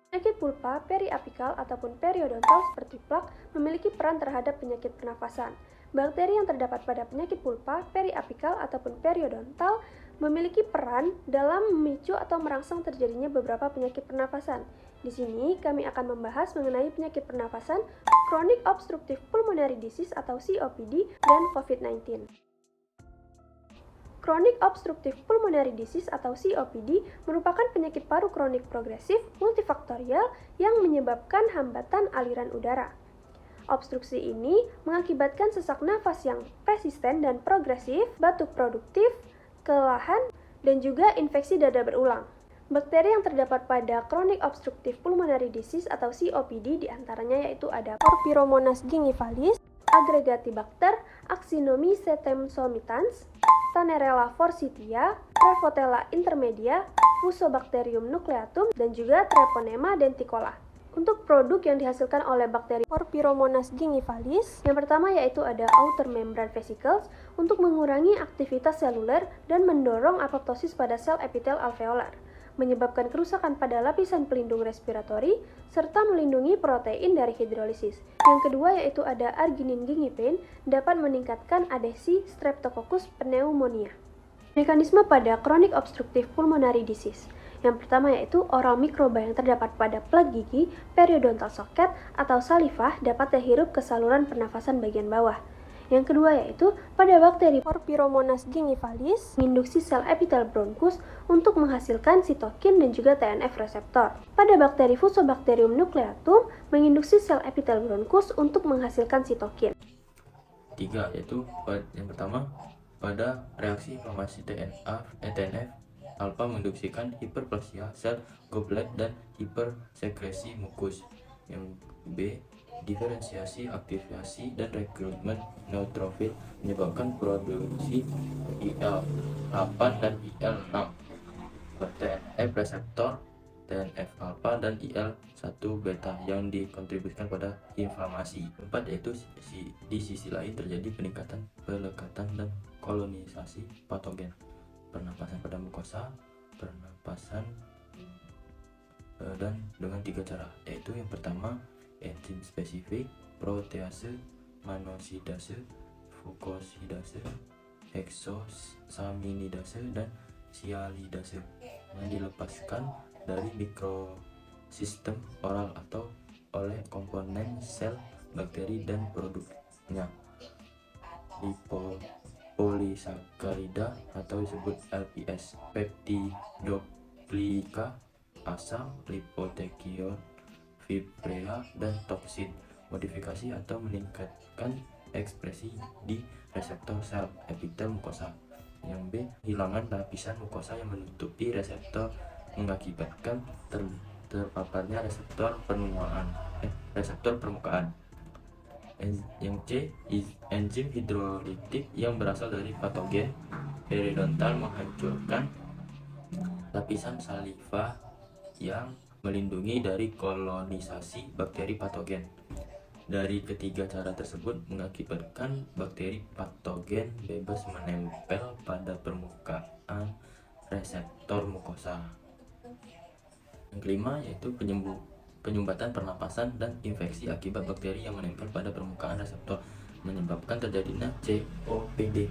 Penyakit pulpa, periapikal, ataupun periodontal seperti plak memiliki peran terhadap penyakit pernafasan. Bakteri yang terdapat pada penyakit pulpa, periapikal, ataupun periodontal memiliki peran dalam memicu atau merangsang terjadinya beberapa penyakit pernafasan. Di sini kami akan membahas mengenai penyakit pernafasan, Chronic Obstructive Pulmonary Disease atau COPD, dan COVID-19. Chronic Obstructive Pulmonary Disease atau COPD merupakan penyakit paru kronik progresif multifaktorial yang menyebabkan hambatan aliran udara. Obstruksi ini mengakibatkan sesak nafas yang persisten dan progresif, batuk produktif, kelelahan, dan juga infeksi dada berulang. Bakteri yang terdapat pada Chronic Obstructive Pulmonary Disease atau COPD diantaranya yaitu ada Porphyromonas gingivalis, Aggregatibacter, Actinomycetes sommitans, Stanerella forsythia, Prevotella intermedia, Fusobacterium nucleatum, dan juga Treponema denticola. Untuk produk yang dihasilkan oleh bakteri Porphyromonas gingivalis, yang pertama yaitu ada outer membrane vesicles untuk mengurangi aktivitas seluler dan mendorong apoptosis pada sel epitel alveolar, menyebabkan kerusakan pada lapisan pelindung respiratori, serta melindungi protein dari hidrolisis. Yang kedua yaitu ada arginin gingipain, dapat meningkatkan adhesi Streptococcus pneumonia. Mekanisme pada Chronic Obstructive Pulmonary Disease. Yang pertama yaitu oral mikroba yang terdapat pada plak gigi, periodontal socket, atau salivah dapat terhirup ke saluran pernafasan bagian bawah. Yang kedua yaitu pada bakteri Porphyromonas gingivalis menginduksi sel epitel bronchus untuk menghasilkan sitokin dan juga TNF reseptor. Pada bakteri Fusobacterium nucleatum menginduksi sel epitel bronchus untuk menghasilkan sitokin. Tiga yaitu yang pertama pada reaksi inflamasi TNF alfa menginduksikan hiperplasia sel goblet dan hipersekresi mukus. Yang B, diferensiasi, aktivasi, dan rekrutmen neutrofil menyebabkan produksi IL-8 dan IL-6, TNF reseptor, TNF-alpha, dan IL-1 beta yang dikontribusikan pada inflamasi. 4 yaitu di sisi lain terjadi peningkatan pelekatan dan kolonisasi patogen, pernapasan pada mukosa, pernapasan dan dengan 3 cara, yaitu yang pertama enzim spesifik, protease, manosidase, fucosidase, heksosaminidase, dan sialidase yang dilepaskan dari mikrosistem oral atau oleh komponen sel bakteri dan produknya. Lipopolisakarida atau disebut LPS, peptidoglika, asam, lipotekion, fibrea, dan toksin, modifikasi atau meningkatkan ekspresi di reseptor sel epitel mukosa. Yang B, hilangan lapisan mukosa yang menutupi reseptor mengakibatkan terpaparnya reseptor permukaan. Yang C, enzim hidrolitik yang berasal dari patogen periodontal menghancurkan lapisan saliva yang melindungi dari kolonisasi bakteri patogen. Dari ketiga cara tersebut mengakibatkan bakteri patogen bebas menempel pada permukaan reseptor mukosa. Yang kelima yaitu penyumbatan pernapasan dan infeksi akibat bakteri yang menempel pada permukaan reseptor, menyebabkan terjadinya COPD.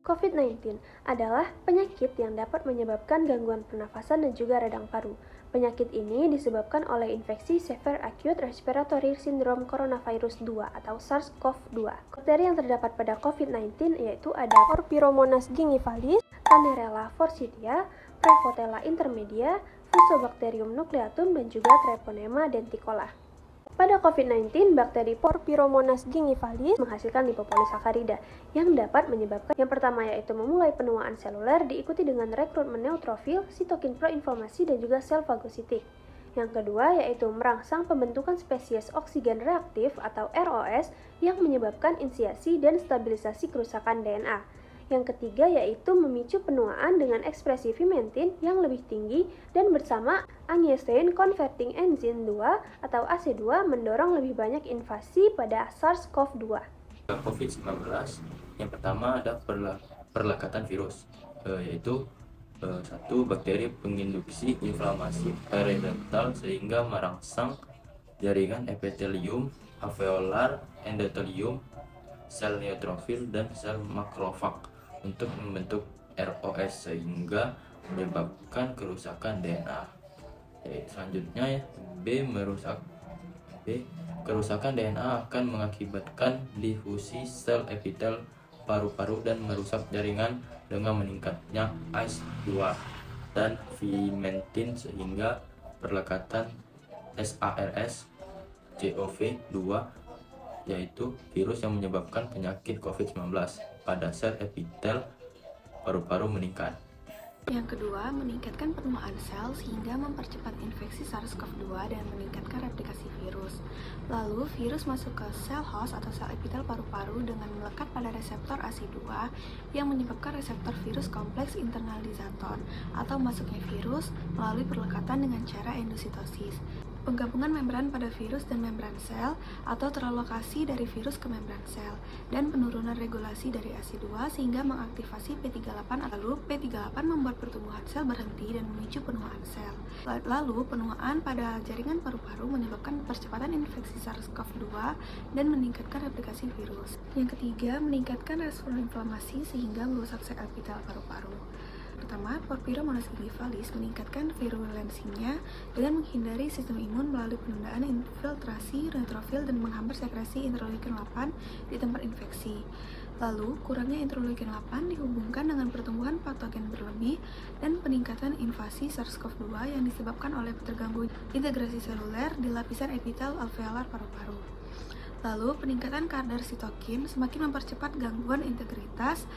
COVID-19 adalah penyakit yang dapat menyebabkan gangguan pernafasan dan juga radang paru. Penyakit ini disebabkan oleh infeksi Severe Acute Respiratory Syndrome Coronavirus 2 atau SARS-CoV-2. Bakteri yang terdapat pada COVID-19 yaitu ada Porphyromonas gingivalis, Stanerella forsythia, Prevotella intermedia, Fusobacterium nucleatum, dan juga Treponema denticola. Pada COVID-19, bakteri Porphyromonas gingivalis menghasilkan lipopolisakarida yang dapat menyebabkan yang pertama yaitu memulai penuaan seluler diikuti dengan rekrutmen neutrofil, sitokin proinflamasi, dan juga sel fagositik. Yang kedua yaitu merangsang pembentukan spesies oksigen reaktif atau ROS yang menyebabkan inisiasi dan stabilisasi kerusakan DNA. Yang ketiga yaitu memicu penuaan dengan ekspresi vimentin yang lebih tinggi dan bersama angiotensin converting enzyme 2 atau AC2 mendorong lebih banyak invasi pada SARS-CoV-2. COVID-19 yang pertama ada perlekatan virus, yaitu Satu, bakteri penginduksi inflamasi periodontal sehingga merangsang jaringan epitelium, alveolar, endotelium, sel neutrofil, dan sel makrofag untuk membentuk ROS sehingga menyebabkan kerusakan DNA. Selanjutnya ya, B. Kerusakan DNA akan mengakibatkan difusi sel epitel paru-paru dan merusak jaringan dengan meningkatnya ACE2 dan vimentin sehingga perlekatan SARS-CoV-2 yaitu virus yang menyebabkan penyakit COVID-19 pada sel epitel paru-paru meningkat. Yang kedua, meningkatkan penuaan sel sehingga mempercepat infeksi SARS-CoV-2 dan meningkatkan replikasi virus. Lalu, virus masuk ke sel host atau sel epitel paru-paru dengan melekat pada reseptor ACE2 yang menyebabkan reseptor virus kompleks internalizaton atau masuknya virus melalui perlekatan dengan cara endositosis. Penggabungan membran pada virus dan membran sel atau teralokasi dari virus ke membran sel dan penurunan regulasi dari ACE2 sehingga mengaktifasi P38. Lalu P38 membuat pertumbuhan sel berhenti dan memicu penuaan sel. Lalu penuaan pada jaringan paru-paru menyebabkan percepatan infeksi SARS-CoV-2 dan meningkatkan replikasi virus. Yang ketiga, meningkatkan respon inflamasi sehingga merusak sel epitel paru-paru. Pertama, Porphyromonas ingivalis meningkatkan virulensinya dengan menghindari sistem imun melalui penundaan infiltrasi neutrofil dan menghambat sekresi interleukin 8 di tempat infeksi. Lalu, kurangnya interleukin 8 dihubungkan dengan pertumbuhan patogen berlebih dan peningkatan invasi SARS-CoV-2 yang disebabkan oleh terganggu integrasi seluler di lapisan epitel alveolar paru-paru. Lalu, peningkatan kadar sitokin semakin mempercepat gangguan integritas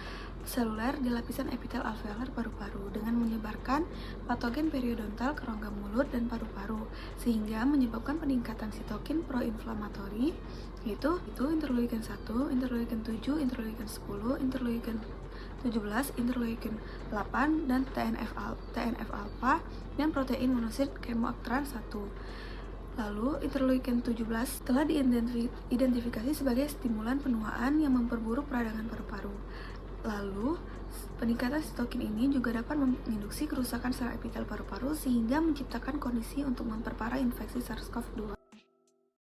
seluler di lapisan epitel alveolar paru-paru dengan menyebarkan patogen periodontal ke rongga mulut dan paru-paru sehingga menyebabkan peningkatan sitokin proinflamatori yaitu interleukin 1, interleukin 7, interleukin 10, interleukin 17, interleukin 8 dan TNF-alpha dan protein monosit kemotrans 1. Lalu, interleukin 17 telah diidentifikasi sebagai stimulan penuaan yang memperburuk peradangan paru-paru. Lalu, peningkatan sitokin ini juga dapat menginduksi kerusakan sel epitel paru-paru sehingga menciptakan kondisi untuk memperparah infeksi SARS-CoV-2.